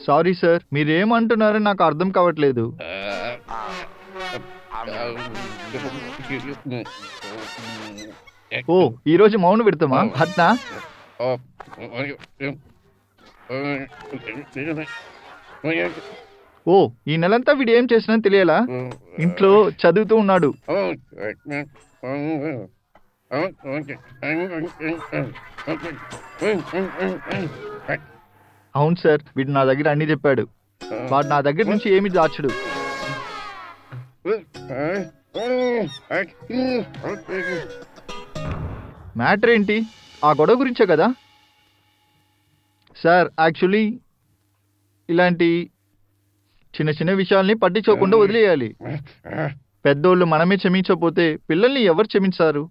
Sorry sir, మీరేమంటున్నారో నాకు అర్థం కావట్లేదు. ఓ, ఈరోజు మౌన పెడతామా అట్నా? ఓ, ఈ నెలంతా వీడు ఏం చేసినా తెలియాలా? ఇంట్లో చదువుతూ ఉన్నాడు. అవును సార్, వీడు నా దగ్గర అన్ని చెప్పాడు. వాడు నా దగ్గర నుంచి ఏమి దాచడు. మ్యాటర్ ఏంటి? ఆ గొడవ గురించే కదా సార్. యాక్చువల్లీ ఇలాంటి చిన్న చిన్న విషయాల్ని పట్టించుకోకుండా వదిలేయాలి. పెద్దోళ్ళు మనమే క్షమించకపోతే పిల్లల్ని ఎవరు క్షమించారు?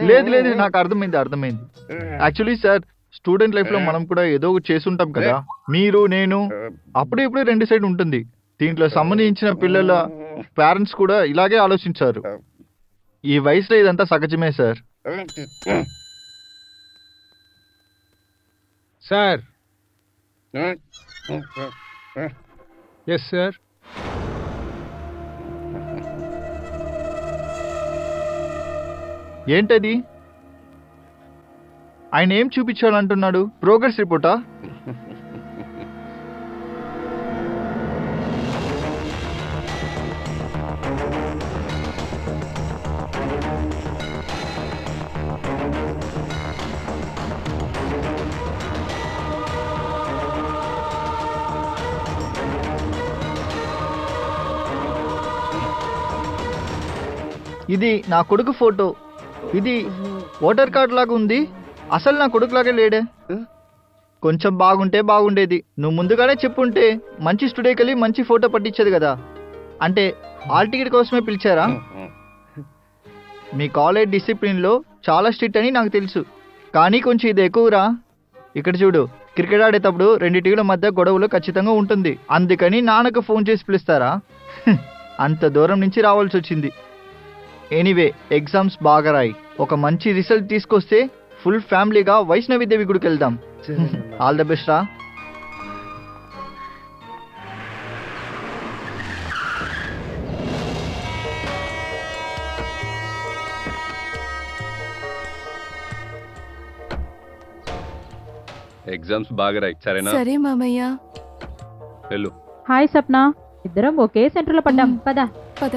లేదు లేదు, నాకు అర్థమైంది. యాక్చువల్లీ సార్, స్టూడెంట్ లైఫ్ లో మనం కూడా ఏదో ఒకటి చేసి ఉంటాం కదా. మీరు, నేను, అప్పుడు ఇప్పుడు రెండు సైడ్ ఉంటుంది. దీంట్లో సంబంధించిన పిల్లల పేరెంట్స్ కూడా ఇలాగే ఆలోచించారు. ఈ వయసులో ఇదంతా సహజమే సార్. Sir, yes sir. ఏంటది? ఆయన ఏం చూపించాలంటున్నాడు? ప్రోగ్రెస్ రిపోర్టా? ఇది నా కొడుకు ఫోటో. ఇది ఓటర్ కార్డు లాగా ఉంది. అసలు నా కొడుకులాగే లేడే. కొంచెం బాగుంటే బాగుండేది. నువ్వు ముందుగానే చెప్పుంటే మంచి స్టూడియోకి వెళ్ళి మంచి ఫోటో పట్టించేది కదా. అంటే హాల్ టికెట్ కోసమే పిలిచారా? మీ కాలేజ్ డిసిప్లిన్లో చాలా స్ట్రిక్ట్ అని నాకు తెలుసు, కానీ కొంచెం ఇది ఎక్కువరా. ఇక్కడ చూడు, క్రికెట్ ఆడేటప్పుడు రెండు టీముల మధ్య గొడవలు ఖచ్చితంగా ఉంటుంది. అందుకని నాన్నకు ఫోన్ చేసి పిలుస్తారా? అంత దూరం నుంచి రావాల్సి వచ్చింది. ఎనీవే, ఎగ్జామ్స్ బాగా రాయి. ఒక మంచి రిజల్ట్ తీసుకొస్తే ఫుల్ ఫ్యామిలీగా వైష్ణవి దేవి గుడికి వెళ్దాం. ఆల్ ద బెస్ట్ రా. ఎగ్జామ్స్ బాగా రాయి, సరేనా? సరే మామయ్య. వెళ్ళు. హాయ్ సప్న, ఇద్దరం ఒకే సెంటర్లో పడ్డాం. పద పద.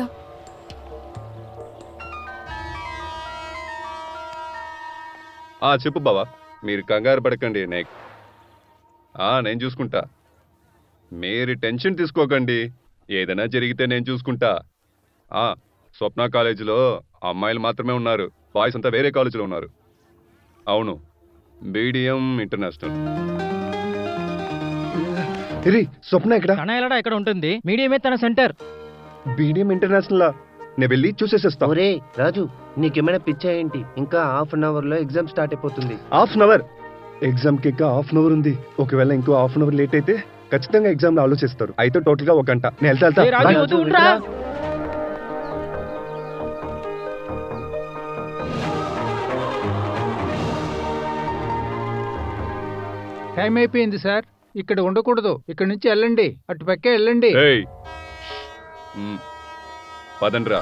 చెప్పు బావా. మీరు కంగారు పడకండి. నేను చూసుకుంటా. మీరు టెన్షన్ తీసుకోకండి. ఏదైనా జరిగితే నేను చూసుకుంటా. స్వప్న కాలేజీలో అమ్మాయిలు మాత్రమే ఉన్నారు, బాయ్స్ అంతా వేరే కాలేజీలో ఉన్నారు. అవును, బీడిఎం ఇంటర్నేషనల్. స్వప్న ఇక్కడ ఉంటుంది. మీడియమే తన సెంటర్. BDM international. నేను వెళ్ళి చూసేసేస్తా. ఒరే రాజు, నీకేమైనా పిచ్చా ఏంటి? ఇంకా హాఫ్ అన్ అవర్ లో ఎగ్జామ్ స్టార్ట్ అయిపోతుంది. Half an hour? ఎగ్జామ్ కి ఇంకా హాఫ్ అన్ అవర్ ఉంది. ఒకవేళ ఇంకో హాఫ్ అన్ అవర్ లేట్ అయితే ఖచ్చితంగా ఎగ్జామ్ లో ఆలోచిస్తారు. అయితే టోటల్ గా 1 గంట. నేను వెళ్తా. టైం అయిపోయింది సార్. ఇక్కడ ఉండకూడదు. ఇక్కడ నుంచి వెళ్ళండి, అటు పక్కే వెళ్ళండి. పదండ్రా.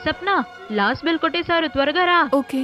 సప్న లాస్ట్ బెల్ కొట్టేశారు, త్వరగా రా. ఓకే.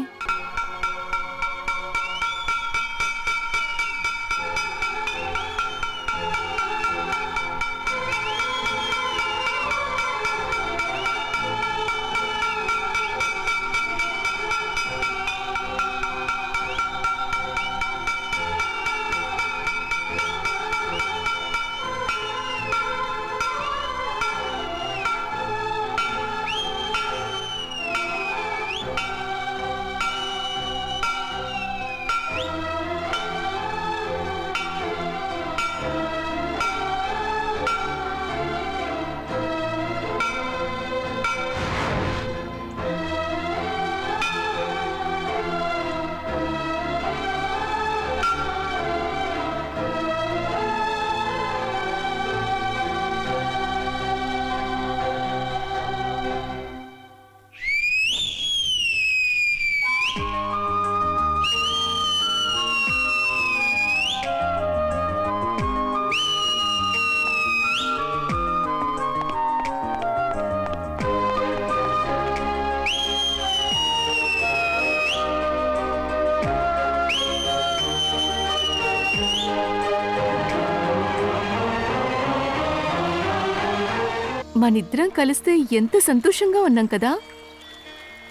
మనిద్దరం కలిస్తే ఎంత సంతోషంగా ఉన్నాం కదా.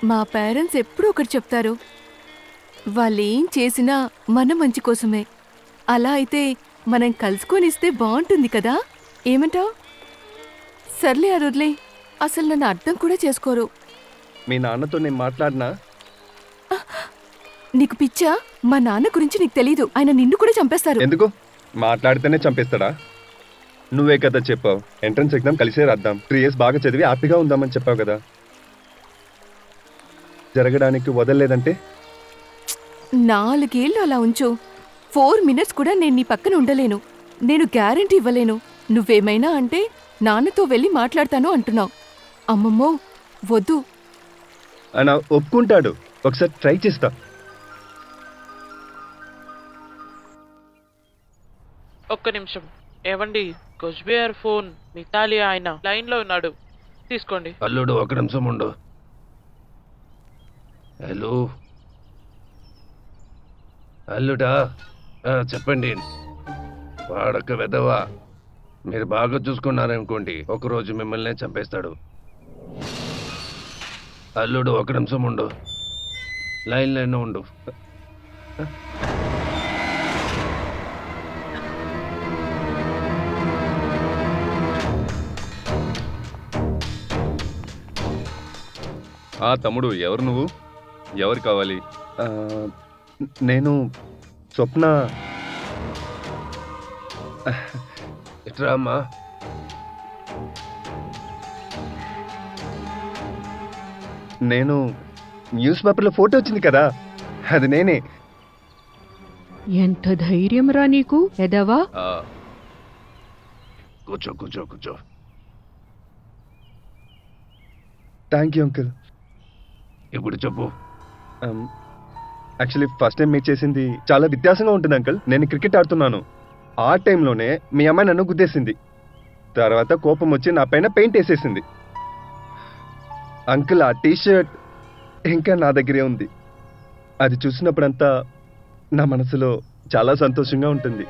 మా పేరెంట్స్ ఎప్పుడూ ఒకటి చెప్తారు, వాళ్ళేం చేసినా మన మంచి కోసమే. అలా అయితే మనం కలుసుకొనిస్తే బాగుంటుంది కదా. ఏమంటావ్? సర్లే అరుద్లే, అసలు నన్ను అర్థం కూడా చేసుకోరు. మీ నాన్నతో నేను మాట్లాడినా? నీకు పిచ్చా? మా నాన్న గురించి నీకు తెలీదు, ఆయన నిన్ను కూడా చంపేస్తారు. ఎందుకు? మాట్లాడితేనే చంపేస్తాడా? నువ్వే కదా చెప్పావు ఎంట్రన్స్ ఎగ్జామ్ కలిసే రాద్దాం, 3 years బాగా చదివి హ్యాపీగా ఉందామని చెప్పావు కదా. జరగడానికి వదలలేదంటే 4 ఏళ్ళు అలా ఉంచు, 4 minutes కూడా నేను నీ పక్కన ఉండలేను. నేను గ్యారెంటీ ఇవ్వలేను. నువ్వేమైనా అంటే నాన్నతో వెళ్ళి మాట్లాడతాను అంటున్నావు. అమ్మమ్మో వద్దు. ఆయన ఒప్పుకుంటాడు, ఒకసారి ట్రై చేస్తా. ఒక్క నిమిషం. ఏవండి, కుష్బిహార్ ఫోన్ మితాలి ఆయన లైన్ లో ఉన్నాడు, తీసుకోండి. అల్లుడు ఒక నిమిషం ఉండు. హలో అల్లుడా, చెప్పండి. వాడొక్క వెదవా, మీరు బాగా చూసుకున్నారనుకోండి ఒకరోజు మిమ్మల్ని చంపేస్తాడు. అల్లుడు ఒక నిమిషం ఉండు, లైన్లోనే ఉండు. తమ్ముడు, ఎవరు నువ్వు? ఎవరు కావాలి? నేను స్వప్న. ఇట్రా అమ్మా. నేను న్యూస్ పేపర్లో ఫోటో వచ్చింది కదా, అది నేనే. ఎంత ధైర్యం రా నీకు ఎదవా. కూర్చో కూర్చో కూర్చో. Thank you uncle. ఇప్పుడు చెప్పు. యాక్చువల్లీ ఫస్ట్ టైం మీట్ చేసింది చాలా వ్యత్యాసంగా ఉంటుంది అంకుల్. నేను క్రికెట్ ఆడుతున్నాను, ఆ టైంలోనే మీ అమ్మాయి నన్ను గుద్దేసింది. తర్వాత కోపం వచ్చి నా పైన పెయింట్ వేసేసింది. అంకుల్, ఆ టీషర్ట్ ఇంకా నా దగ్గరే ఉంది. అది చూసినప్పుడంతా నా మనసులో చాలా సంతోషంగా ఉంటుంది.